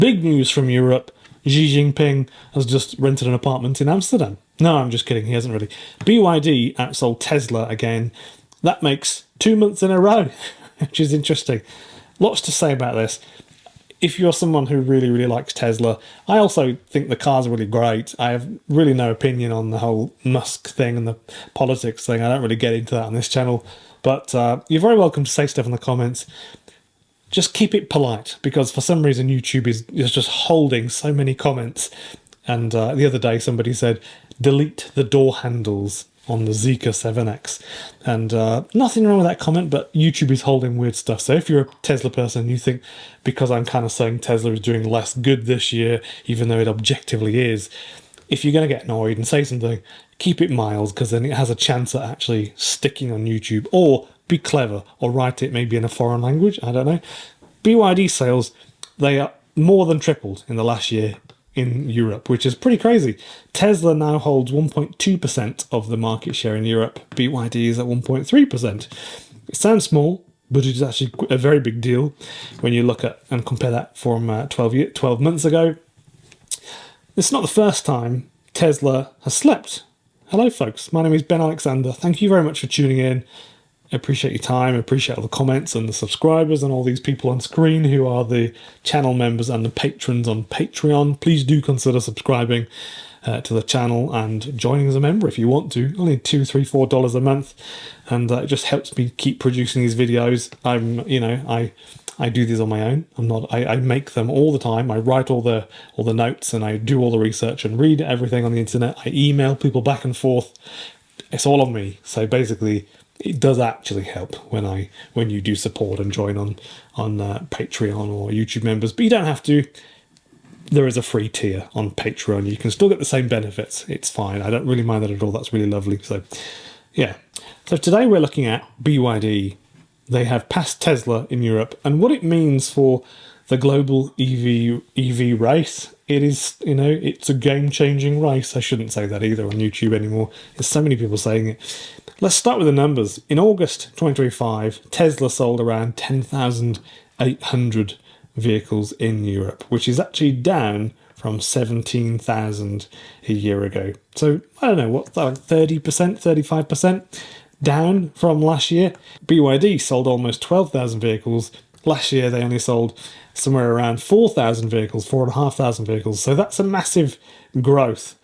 Big news from Europe. Xi Jinping has just rented an apartment in Amsterdam. No, I'm just kidding. He hasn't really. BYD outsold Tesla again. That makes 2 months in a row, which is interesting. Lots to say about this. If you're someone who really, really likes Tesla, I also think the cars are really great. I have really no opinion on the whole Musk thing and the politics thing. I don't really get into that on this channel. But you're very welcome to say stuff in the comments. Just keep it polite, because for some reason YouTube is just holding so many comments. And the other day somebody said, delete the door handles on the Zeekr 7X. And nothing wrong with that comment, but YouTube is holding weird stuff. So if you're a Tesla person, you think because I'm kind of saying Tesla is doing less good this year, even though it objectively is, if you're going to get annoyed and say something, keep it mild, because then it has a chance at actually sticking on YouTube. Or be clever, or write it maybe in a foreign language, I don't know. BYD sales, they are more than tripled in the last year in Europe, which is pretty crazy. Tesla now holds 1.2% of the market share in Europe. BYD is at 1.3%. It sounds small, but it is actually a very big deal when you look at and compare that from 12 months ago. It's not the first time Tesla has slept. Hello folks, my name is benalexxander. Thank you very much for tuning in. I appreciate your time, I appreciate all the comments and the subscribers and all these people on screen who are the channel members and the patrons on Patreon. Please do consider subscribing to the channel and joining as a member if you want to. Only $2, $3, $4 a month, and it just helps me keep producing these videos. I do these on my own. I make them all the time. I write all the notes, and I do all the research and read everything on the internet. I email people back and forth. It's all on me. So basically, it does actually help when you do support and join on Patreon or YouTube members, but you don't have to. There is a free tier on Patreon. You can still get the same benefits. It's fine. I don't really mind that at all. That's really lovely. So, yeah. So today we're looking at BYD. They have passed Tesla in Europe, and what it means for the global EV race. It is, it's a game-changing race. I shouldn't say that either on YouTube anymore. There's so many people saying it. Let's start with the numbers. In August 2025, Tesla sold around 10,800 vehicles in Europe, which is actually down from 17,000 a year ago. So, I don't know, what's that, like 30%, 35% down from last year? BYD sold almost 12,000 vehicles. Last year, they only sold somewhere around 4,000 vehicles, 4,500 vehicles. So that's a massive growth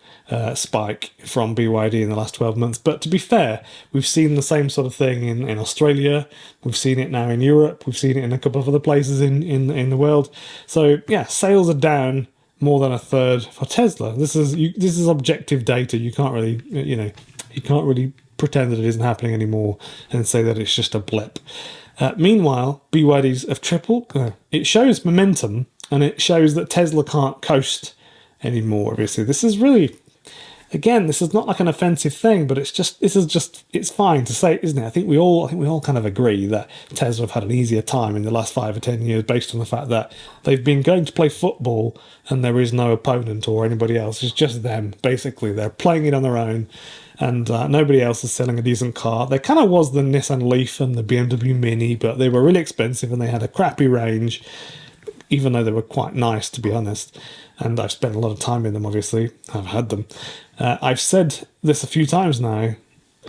spike from BYD in the last 12 months. But to be fair, we've seen the same sort of thing in Australia. We've seen it now in Europe. We've seen it in a couple of other places in the world. So yeah, sales are down more than a third for Tesla. This is objective data. You can't really, you can't really pretend that it isn't happening anymore and say that it's just a blip. Meanwhile, BYD's have tripled. It shows momentum, and it shows that Tesla can't coast anymore. Obviously, this is really, again, this is not like an offensive thing, but it's fine to say, isn't it? I think we all kind of agree that Tesla have had an easier time in the last 5 or 10 years based on the fact that they've been going to play football and there is no opponent or anybody else. It's just them. Basically, they're playing it on their own. And nobody else is selling a decent car. There kind of was the Nissan Leaf and the BMW Mini, but they were really expensive and they had a crappy range, even though they were quite nice, to be honest. And I've spent a lot of time in them, obviously. I've had them. I've said this a few times now,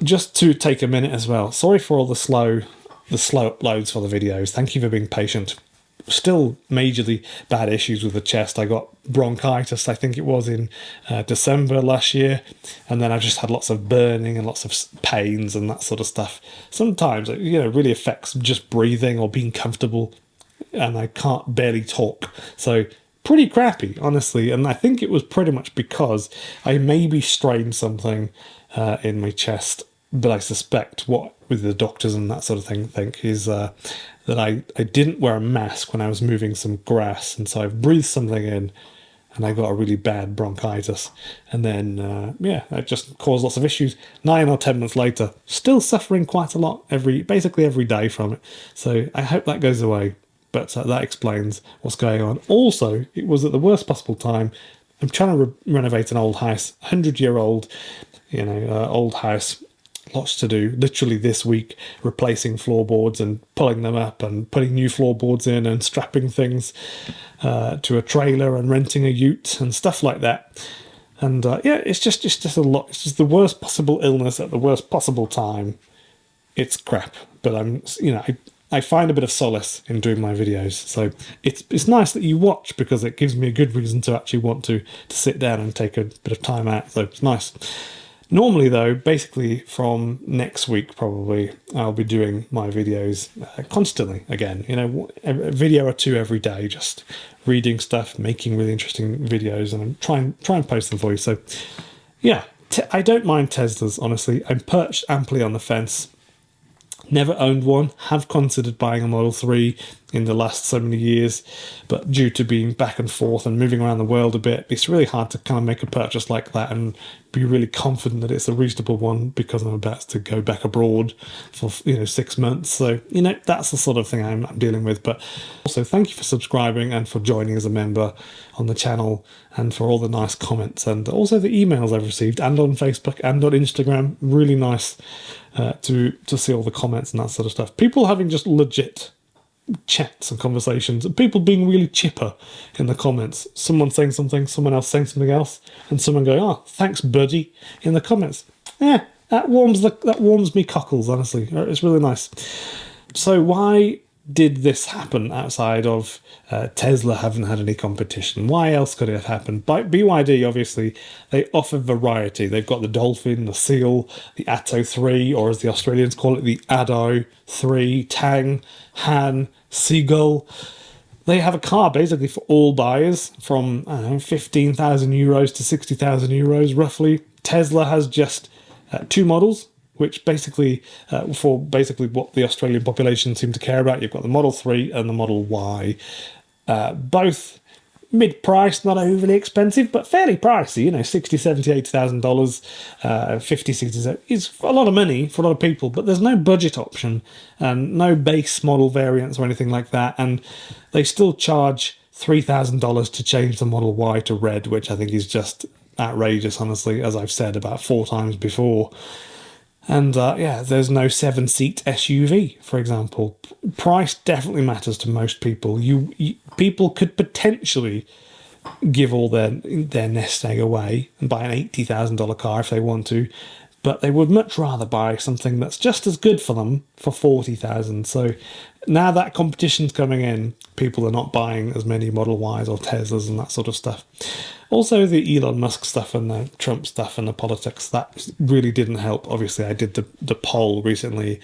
just to take a minute as well. Sorry for all the slow uploads for the videos. Thank you for being patient. Still majorly bad issues with the chest. I got bronchitis, I think it was in December last year, and then I just had lots of burning and lots of pains and that sort of stuff. Sometimes it really affects just breathing or being comfortable, and I can't barely talk. So pretty crappy, honestly, and I think it was pretty much because I maybe strained something in my chest, but I suspect what with the doctors and that sort of thing think is that I didn't wear a mask when I was moving some grass, and so I've breathed something in and I got a really bad bronchitis, and then that just caused lots of issues. 9 or 10 months later, still suffering quite a lot basically every day from it. So I hope that goes away, but that explains what's going on. Also, it was at the worst possible time. I'm trying to renovate an old house, 100-year-old old house. lots to do. Literally this week, replacing floorboards and pulling them up and putting new floorboards in and strapping things to a trailer and renting a ute and stuff like that. And yeah, it's just a lot. It's just the worst possible illness at the worst possible time. It's crap, but I find a bit of solace in doing my videos. So it's nice that you watch, because it gives me a good reason to actually want to sit down and take a bit of time out. So it's nice. Normally, though, basically from next week, probably, I'll be doing my videos constantly again. A video or two every day, just reading stuff, making really interesting videos, and try and post them for you. So, yeah, I don't mind Teslas, honestly. I'm perched amply on the fence. Never owned one, have considered buying a Model 3 in the last so many years, but due to being back and forth and moving around the world a bit, it's really hard to kind of make a purchase like that and be really confident that it's a reasonable one, because I'm about to go back abroad for 6 months. So that's the sort of thing I'm dealing with. But also, thank you for subscribing and for joining as a member on the channel, and for all the nice comments, and also the emails I've received, and on Facebook and on Instagram. Really nice to see all the comments and that sort of stuff. People having just legit chats and conversations, and people being really chipper in the comments. Someone saying something, someone else saying something else, and someone going, "Oh, thanks, buddy," in the comments. Yeah, that warms me cockles, honestly. It's really nice. So why did this happen outside of Tesla haven't had any competition? Why else could it have happened? BYD, obviously, they offer variety. They've got the Dolphin, the Seal, the Atto 3, or as the Australians call it, the Addo 3, Tang, Han, Seagull. They have a car basically for all buyers, from 15,000 euros to 60,000 euros roughly. Tesla has just 2 models, which basically, for basically what the Australian population seem to care about. You've got the Model 3 and the Model Y. Both mid-priced, not overly expensive, but fairly pricey, $60,000, $70,000, $80,000, $50,000, $60,000. It's a lot of money for a lot of people, but there's no budget option and no base model variants or anything like that. And they still charge $3,000 to change the Model Y to red, which I think is just outrageous, honestly, as I've said about 4 times before. And yeah, there's no 7-seat SUV, for example. Price definitely matters to most people. People could potentially give all their nest egg away and buy an $80,000 car if they want to, but they would much rather buy something that's just as good for them for $40,000. So now that competition's coming in, people are not buying as many Model Ys or Teslas and that sort of stuff. Also, the Elon Musk stuff and the Trump stuff and the politics, that really didn't help. Obviously, I did the poll recently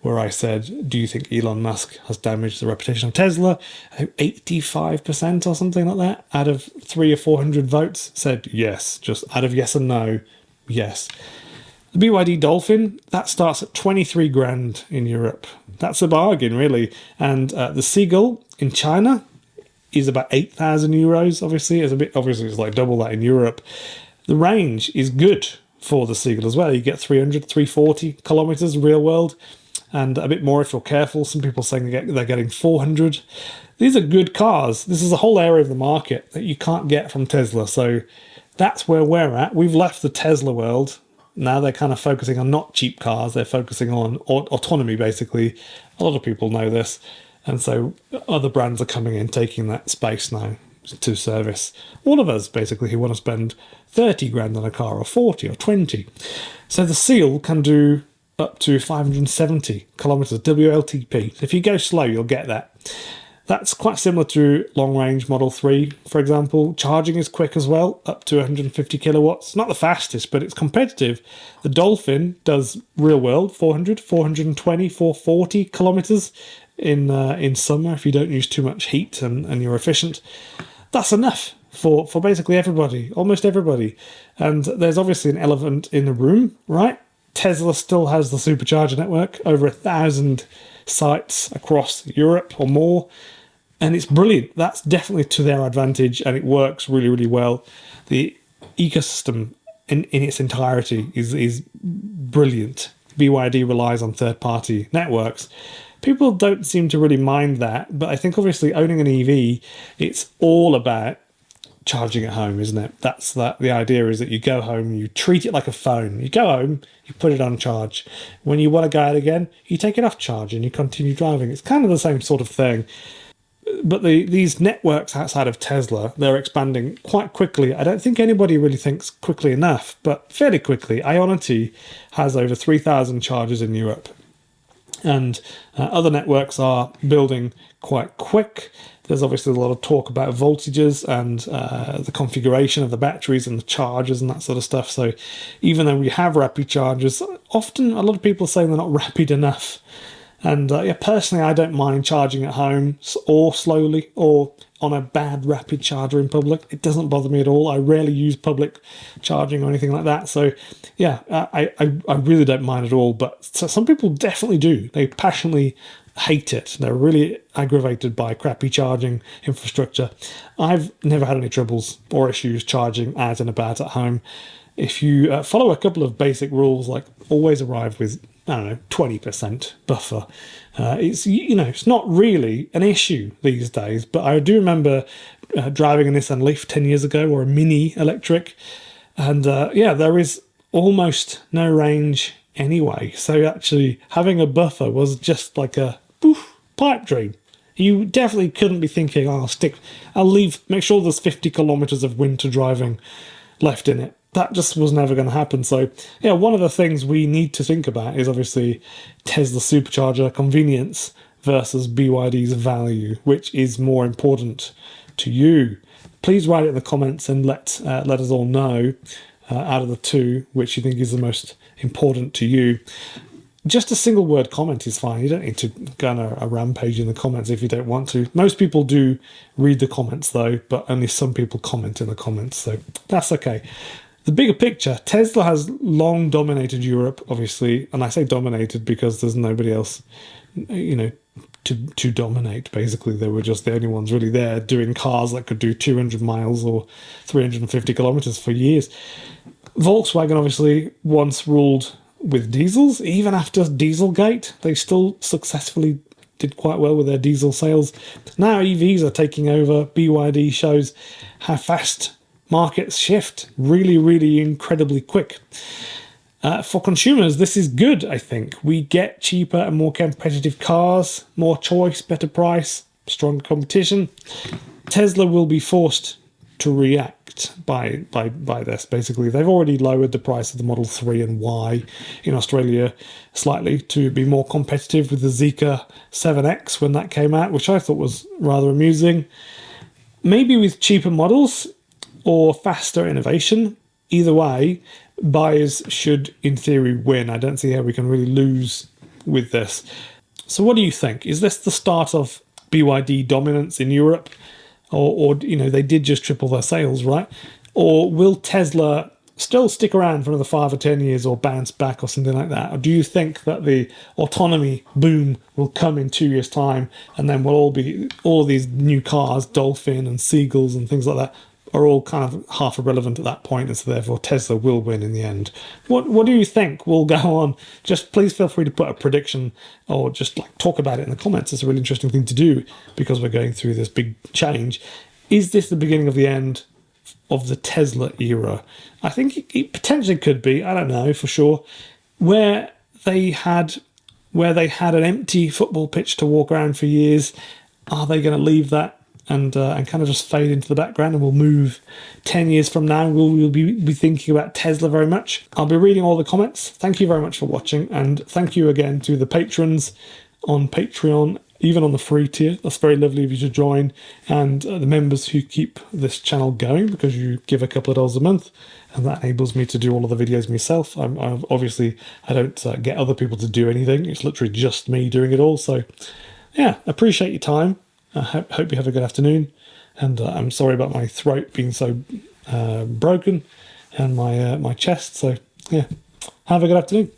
where I said, do you think Elon Musk has damaged the reputation of Tesla? 85% or something like that out of 300 or 400 votes said yes. Just out of yes and no, yes. The BYD Dolphin, that starts at 23 grand in Europe. That's a bargain, really. And the Seagull in China is about 8,000 euros, obviously. It's like double that in Europe. The range is good for the Seagull as well. You get 300, 340 kilometers real world, and a bit more if you're careful. Some people saying they're getting 400. These are good cars. This is a whole area of the market that you can't get from Tesla. So that's where we're at. We've left the Tesla world. Now they're kind of focusing on not cheap cars. They're focusing on autonomy, basically. A lot of people know this. And so other brands are coming in, taking that space now to service all of us, basically, who want to spend 30 grand on a car, or 40 or 20. So the Seal can do up to 570 kilometers WLTP. So if you go slow, you'll get that. That's quite similar to long-range Model 3, for example. Charging is quick as well, up to 150 kilowatts. Not the fastest, but it's competitive. The Dolphin does real-world 400, 420, 440 kilometers in summer if you don't use too much heat and you're efficient. That's enough for basically everybody, almost everybody. And there's obviously an elephant in the room, right? Tesla still has the supercharger network, over 1,000 sites across Europe or more. And it's brilliant. That's definitely to their advantage, and it works really, really well. The ecosystem in its entirety is brilliant. BYD relies on third-party networks. People don't seem to really mind that, but I think obviously owning an EV, it's all about charging at home, isn't it? That's the idea, is that you go home, you treat it like a phone. You go home, you put it on charge. When you want to go out again, you take it off charge and you continue driving. It's kind of the same sort of thing. But these networks outside of Tesla, they're expanding quite quickly. I don't think anybody really thinks quickly enough, but fairly quickly. Ionity has over 3,000 chargers in Europe. And other networks are building quite quick. There's obviously a lot of talk about voltages and the configuration of the batteries and the chargers and that sort of stuff. So even though we have rapid chargers, often a lot of people say they're not rapid enough. And yeah, personally, I don't mind charging at home or slowly or on a bad rapid charger in public. It doesn't bother me at all. I rarely use public charging or anything like that. So yeah, I really don't mind at all. But some people definitely do. They passionately hate it. They're really aggravated by crappy charging infrastructure. I've never had any troubles or issues charging out and about at home. If you follow a couple of basic rules, like always arrive with, I don't know, 20% buffer. It's not really an issue these days, but I do remember driving a Nissan Leaf 10 years ago, or a Mini electric, and yeah, there is almost no range anyway. So actually having a buffer was just like a pipe dream. You definitely couldn't be thinking, make sure there's 50 kilometers of winter driving left in it. That just was never going to happen. So yeah, one of the things we need to think about is obviously Tesla supercharger convenience versus BYD's value. Which is more important to you? Please write it in the comments and let us all know out of the two which you think is the most important to you. Just a single word comment is fine. You don't need to go on a rampage in the comments if you don't want to. Most people do read the comments though, but only some people comment in the comments, so that's okay. The bigger picture, Tesla has long dominated Europe, obviously, and I say dominated because there's nobody else, to dominate. Basically, they were just the only ones really there doing cars that could do 200 miles or 350 kilometers for years. Volkswagen obviously once ruled with diesels. Even after Dieselgate, they still successfully did quite well with their diesel sales. Now EVs are taking over. BYD shows how fast markets shift, really, really incredibly quick. For consumers, this is good, I think. We get cheaper and more competitive cars, more choice, better price, stronger competition. Tesla will be forced to react by this, basically. They've already lowered the price of the Model 3 and Y in Australia slightly to be more competitive with the Zeekr 7X when that came out, which I thought was rather amusing. Maybe with cheaper models or faster innovation. Either way, buyers should, in theory, win. I don't see how we can really lose with this. So what do you think? Is this the start of BYD dominance in Europe? Or they did just triple their sales, right? Or will Tesla still stick around for another 5 or 10 years or bounce back or something like that? Or do you think that the autonomy boom will come in 2 years' time and then all of these new cars, Dolphin and Seagulls and things like that, are all kind of half irrelevant at that point, and so therefore Tesla will win in the end? What do you think will go on? Just please feel free to put a prediction or just talk about it in the comments. It's a really interesting thing to do because we're going through this big change. Is this the beginning of the end of the Tesla era? I think it potentially could be. I don't know for sure. Where they had an empty football pitch to walk around for years, are they going to leave that and kind of just fade into the background, and we'll move 10 years from now? We'll be thinking about Tesla very much. I'll be reading all the comments. Thank you very much for watching, and thank you again to the patrons on Patreon, even on the free tier. That's very lovely of you to join, and the members who keep this channel going, because you give a couple of dollars a month, and that enables me to do all of the videos myself. I don't get other people to do anything. It's literally just me doing it all. So yeah, appreciate your time. I hope you have a good afternoon, and I'm sorry about my throat being so broken and my chest. So yeah, have a good afternoon.